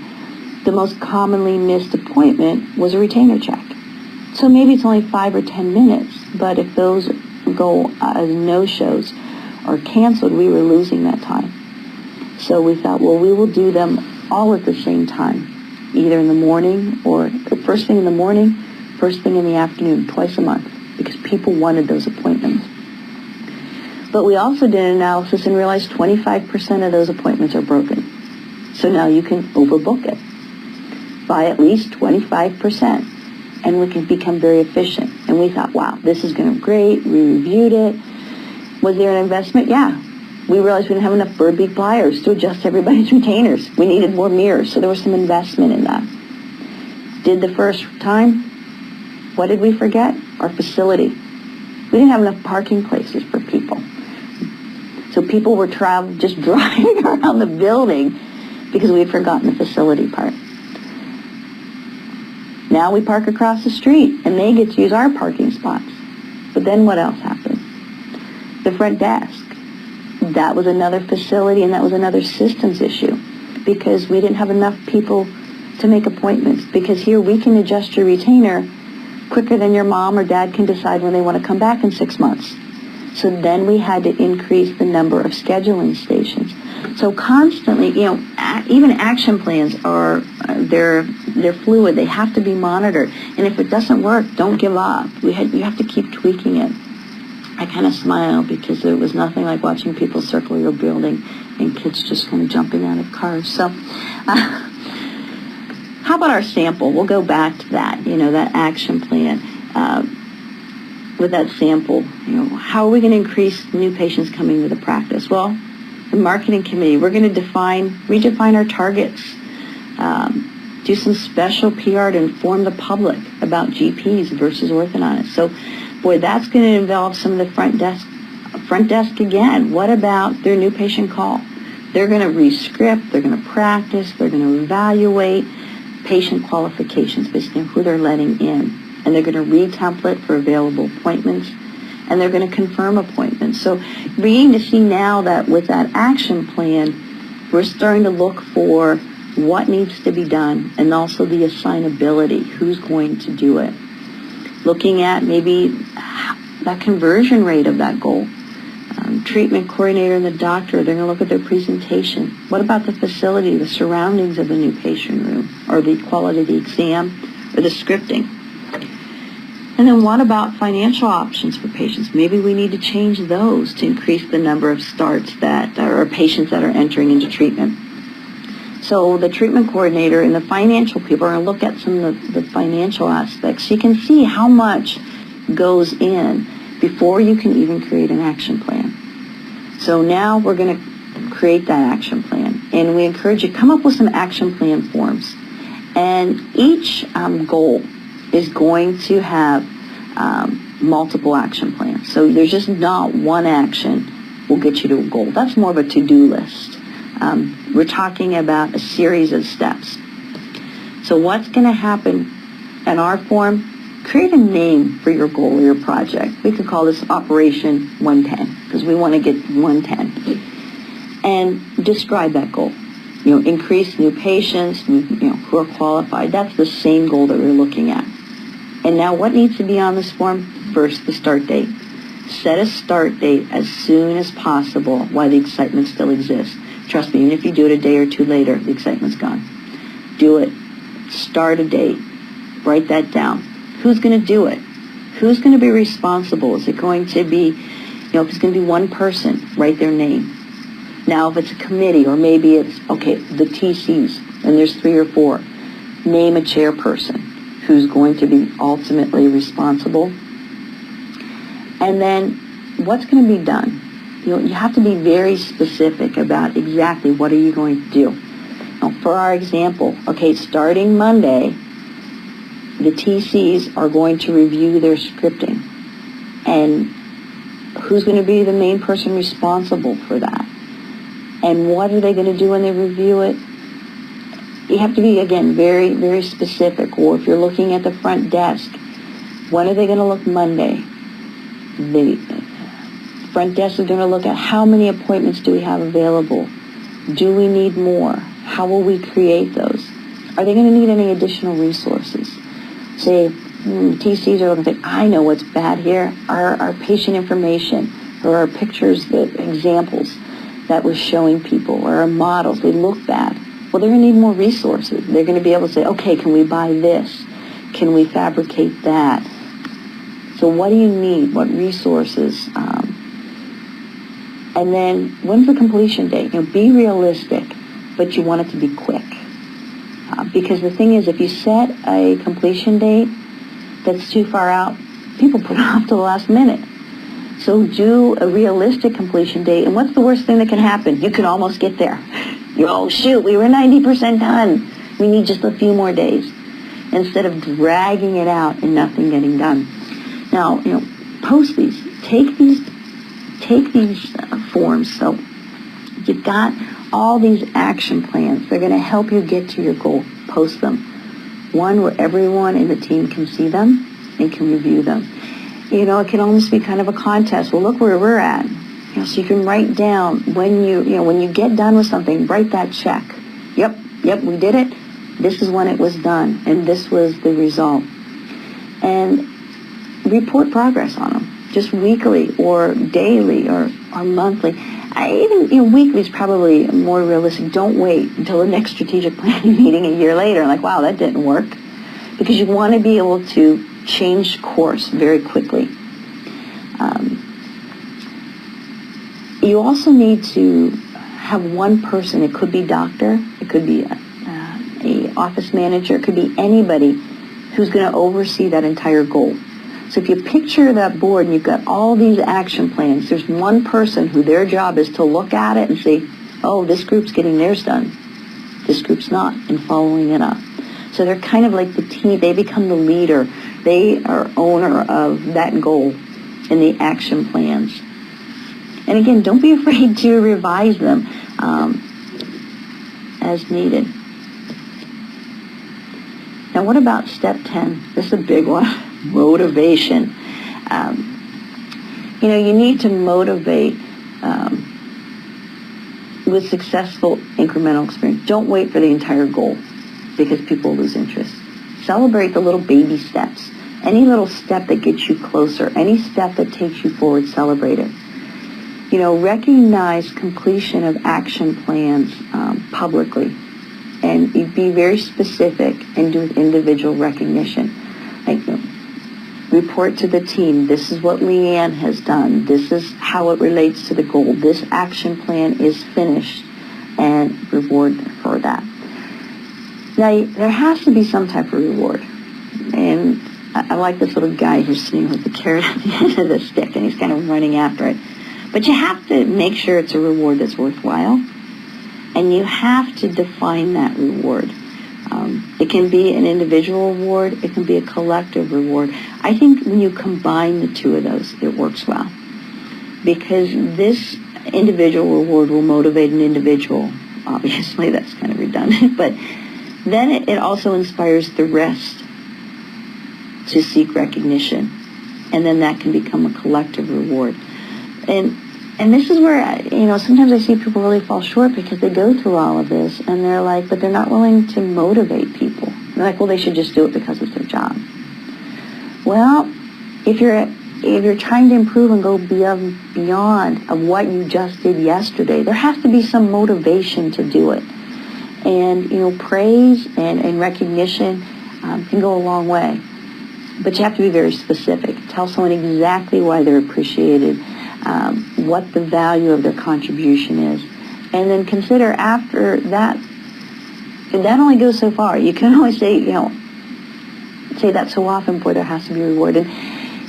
the most commonly missed appointment was a retainer check. So maybe it's only 5 or 10 minutes, But if those go as no-shows or canceled, we were losing that time. So we thought, well, we will do them all at the same time, either in the morning or first thing in the morning, first thing in the afternoon, twice a month, because people wanted those appointments. But we also did an analysis and realized 25% of those appointments are broken. So now you can overbook it by at least 25%, and we can become very efficient. And we thought, wow, this is going to be great. We reviewed it. Was there an investment? Yeah. We realized we didn't have enough bird beak pliers to adjust everybody's retainers. We needed more mirrors, so there was some investment in that. Did the first time, what did we forget? Our facility. We didn't have enough parking places for people. So people were just driving around the building because we had forgotten the facility part. Now we park across the street, and they get to use our parking spots. But then what else happened? The front desk. That was another facility, and that was another systems issue because we didn't have enough people to make appointments. Because here we can adjust your retainer quicker than your mom or dad can decide when they want to come back in 6 months. So then we had to increase the number of scheduling stations. So constantly, even action plans are, they're fluid. They have to be monitored. And if it doesn't work, don't give up. You have to keep tweaking it. I kind of smile because there was nothing like watching people circle your building and kids just kind of jumping out of cars. So how about our sample? We'll go back to that, that action plan. With that sample, how are we going to increase new patients coming to the practice? Well, the marketing committee, we're going to redefine our targets, do some special PR to inform the public about GPs versus orthodontists. So, boy, that's going to involve some of the front desk again. What about their new patient call? They're going to re-script, they're going to practice, they're going to evaluate patient qualifications based on who they're letting in. And they're going to re-template for available appointments, and they're going to confirm appointments. So beginning to see now that with that action plan, we're starting to look for what needs to be done and also the assignability, who's going to do it. Looking at maybe that conversion rate of that goal. Treatment coordinator and the doctor, they're going to look at their presentation. What about the facility, the surroundings of the new patient room, or the quality of the exam, or the scripting? And then what about financial options for patients? Maybe we need to change those to increase the number of starts or patients that are entering into treatment. So the treatment coordinator and the financial people are going to look at some of the financial aspects. So you can see how much goes in before you can even create an action plan. So now we're going to create that action plan. And we encourage you to come up with some action plan forms. And each goal is going to have multiple action plans. So there's just not one action will get you to a goal. That's more of a to-do list. We're talking about a series of steps. So what's going to happen in our form? Create a name for your goal or your project. We could call this Operation 110 because we want to get 110. And describe that goal. Increase new patients, who are qualified. That's the same goal that we're looking at. And now what needs to be on this form? First, the start date. Set a start date as soon as possible while the excitement still exists. Trust me, even if you do it a day or two later, the excitement's gone. Do it. Start a date. Write that down. Who's going to do it? Who's going to be responsible? Is it going to be, if it's going to be one person, write their name. Now, if it's a committee, or maybe it's, the TCs, and there's 3 or 4, name a chairperson who's going to be ultimately responsible. And then what's going to be done? You have to be very specific about exactly what are you going to do. Now, for our example, starting Monday, the TCs are going to review their scripting. And who's going to be the main person responsible for that? And what are they going to do when they review it? You have to be, again, very, very specific. Or if you're looking at the front desk, when are they going to look Monday? The front desk is going to look at how many appointments do we have available? Do we need more? How will we create those? Are they going to need any additional resources? Say, TCs are looking and say, I know what's bad here. Our patient information or our pictures, the examples that was showing people, or our models, they look bad. Well, they're going to need more resources. They're going to be able to say, okay, can we buy this? Can we fabricate that? So what do you need? What resources? And then, when's the completion date? Be realistic, but you want it to be quick. Because the thing is, if you set a completion date that's too far out, people put it off to the last minute. So do a realistic completion date. And what's the worst thing that can happen? You can almost get there. Oh, shoot, we were 90% done. We need just a few more days. Instead of dragging it out and nothing getting done. Now, post these. Take these forms. So you've got all these action plans. They're going to help you get to your goal. Post them. One where everyone in the team can see them and can review them. It can almost be kind of a contest. Well, look where we're at. So you can write down when you get done with something, write that check. Yep, we did it. This is when it was done, and this was the result. And report progress on them, just weekly or daily or monthly. Weekly is probably more realistic. Don't wait until the next strategic planning meeting a year later. Like, wow, that didn't work. Because you want to be able to change course very quickly. You also need to have one person. It could be doctor. It could be a office manager. It could be anybody who's going to oversee that entire goal. So if you picture that board and you've got all these action plans, there's one person who their job is to look at it and say, oh, this group's getting theirs done. This group's not, and following it up. So they're kind of like the team. They become the leader. They are owner of that goal and the action plans. And again, don't be afraid to revise them as needed. Now, what about step 10? This is a big one. Motivation. You need to motivate with successful incremental experience. Don't wait for the entire goal because people lose interest. Celebrate the little baby steps. Any little step that gets you closer, any step that takes you forward, celebrate it. Recognize completion of action plans publicly, and be very specific and do individual recognition. Like, report to the team, this is what Leanne has done, this is how it relates to the goal, this action plan is finished, and reward for that. Now, there has to be some type of reward. And I like this little guy who's sitting with the carrot at the end of the stick, and he's kind of running after it. But you have to make sure it's a reward that's worthwhile, and you have to define that reward. It can be an individual reward. It can be a collective reward. I think when you combine the two of those, it works well. Because this individual reward will motivate an individual. Obviously, that's kind of redundant. But then it also inspires the rest to seek recognition. And then that can become a collective reward. And this is where, sometimes I see people really fall short because they go through all of this and they're like, but they're not willing to motivate people. They're like, well, they should just do it because it's their job. Well, if you're trying to improve and go beyond of what you just did yesterday, there has to be some motivation to do it. And, praise and recognition can go a long way. But you have to be very specific. Tell someone exactly why they're appreciated, what the value of their contribution is. And then consider after that, that only goes so far. You can always say, say that so often, boy, there has to be a reward. And,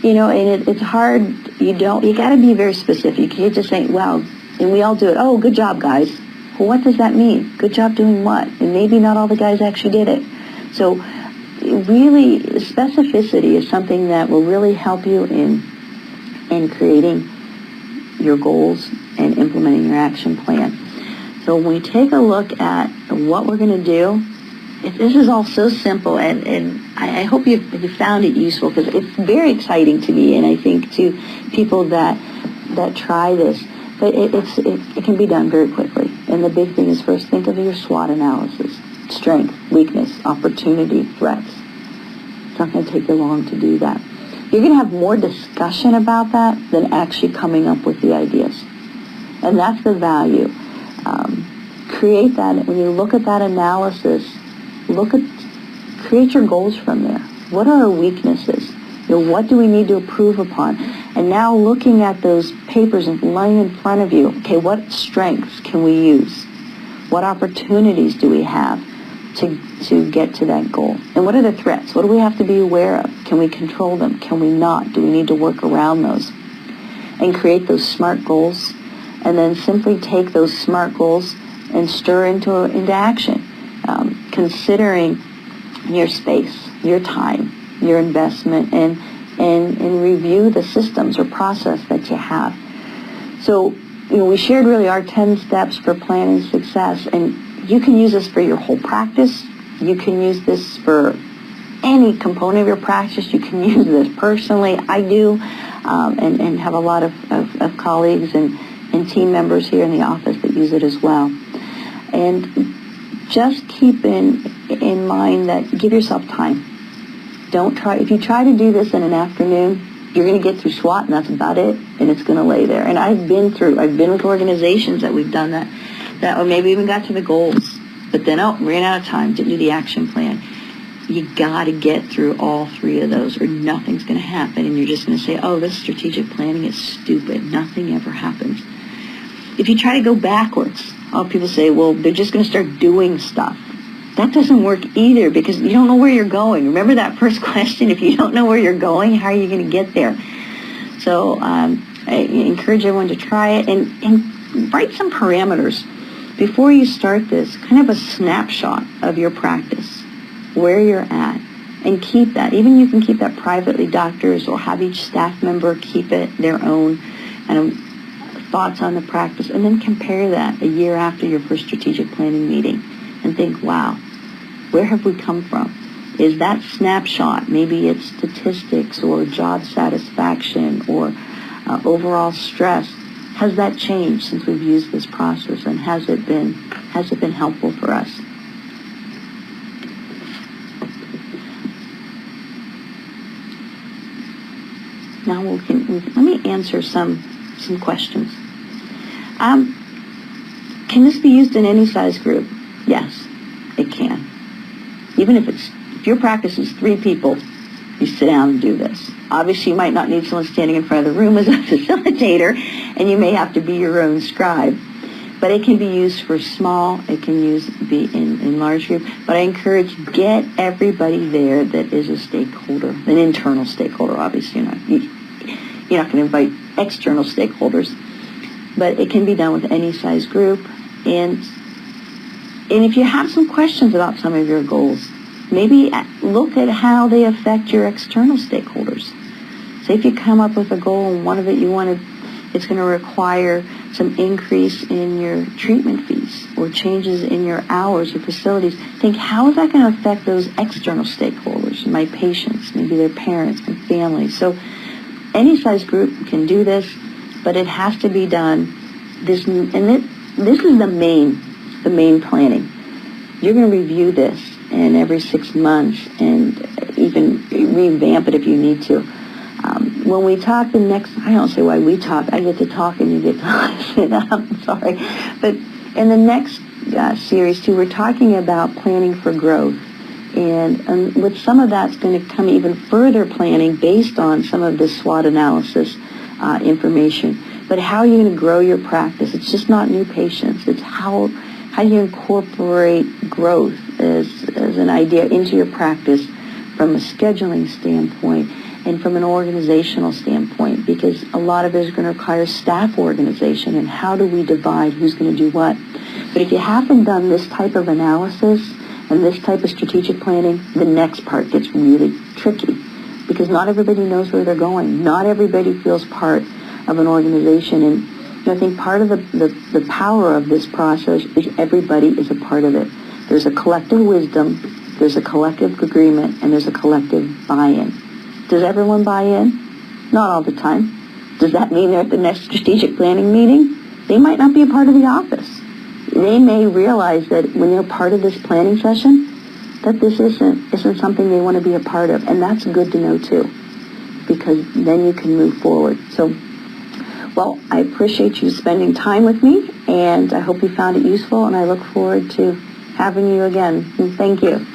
it's hard. You got to be very specific. You can't just say, well, and we all do it. Oh, good job, guys. Well, what does that mean? Good job doing what? And maybe not all the guys actually did it. So really, specificity is something that will really help you in creating your goals and implementing your action plan. So when we take a look at what we're going to do, this is all so simple, and I hope you found it useful because it's very exciting to me, and I think to people that try this. But it can be done very quickly. And the big thing is first think of your SWOT analysis: strength, weakness, opportunity, threats. It's not going to take you long to do that. You're going to have more discussion about that than actually coming up with the ideas. And that's the value. Create that. When you look at that analysis, create your goals from there. What are our weaknesses? What do we need to improve upon? And now looking at those papers and laying in front of you, okay, what strengths can we use? What opportunities do we have to get to that goal? And what are the threats? What do we have to be aware of? Can we control them? Can we not? Do we need to work around those? And create those SMART goals, and then simply take those SMART goals and stir into action, considering your space, your time, your investment, and review the systems or process that you have. So, we shared really our 10 steps for planning success, and you can use this for your whole practice. You can use this for any component of your practice. You can use this personally. I do, and have a lot of colleagues and team members here in the office that use it as well. And just keep in mind that give yourself time. If you try to do this in an afternoon, you're going to get through SWOT and that's about it, and it's going to lay there. And I've been with organizations that we've done that or maybe even got to the goals, but then, ran out of time, didn't do the action plan. You got to get through all three of those or nothing's going to happen, and you're just going to say, this strategic planning is stupid. Nothing ever happens. If you try to go backwards, people say, they're just going to start doing stuff. That doesn't work either, because you don't know where you're going. Remember that first question? If you don't know where you're going, how are you going to get there? So I encourage everyone to try it and write some parameters. Before you start this, kind of a snapshot of your practice, where you're at, and keep that. Even you can keep that privately, doctors, or have each staff member keep it their own thoughts on the practice, and then compare that a year after your first strategic planning meeting and think, wow, where have we come from? Is that snapshot, maybe it's statistics or job satisfaction or overall stress, has that changed since we've used this process, and has it been helpful for us? Now let me answer some questions. Can this be used in any size group? Yes, it can. Even if your practice is 3 people, you sit down and do this. Obviously, you might not need someone standing in front of the room as a facilitator, and you may have to be your own scribe. But it can be used for small, it can be in large group. But I encourage, get everybody there that is a stakeholder, an internal stakeholder. Obviously, you're not going to invite external stakeholders. But it can be done with any size group. And if you have some questions about some of your goals, maybe look at how they affect your external stakeholders. Say if you come up with a goal and one of it it's going to require some increase in your treatment fees or changes in your hours or facilities, think, how is that going to affect those external stakeholders, my patients, maybe their parents and families. So any size group can do this, but it has to be done. This is the main planning. You're going to review this and every 6 months and even revamp it if you need to. When we talk I don't say why we talk. I get to talk and you get to listen. I'm sorry. But in the next series, too, we're talking about planning for growth. And with some of that's going to come even further planning based on some of the SWOT analysis information. But how are you going to grow your practice? It's just not new patients. It's how you incorporate growth as an idea into your practice from a scheduling standpoint and from an organizational standpoint, because a lot of it is going to require staff organization and how do we divide who's going to do what. But if you haven't done this type of analysis and this type of strategic planning, the next part gets really tricky because not everybody knows where they're going. Not everybody feels part of an organization. And I think part of the power of this process is everybody is a part of it. There's a collective wisdom, there's a collective agreement, and there's a collective buy-in. Does everyone buy in? Not all the time. Does that mean they're at the next strategic planning meeting? They might not be a part of the office. They may realize that when they're part of this planning session, that this isn't something they want to be a part of. And that's good to know too, because then you can move forward. So, well, I appreciate you spending time with me, and I hope you found it useful, and I look forward to having you again. And thank you.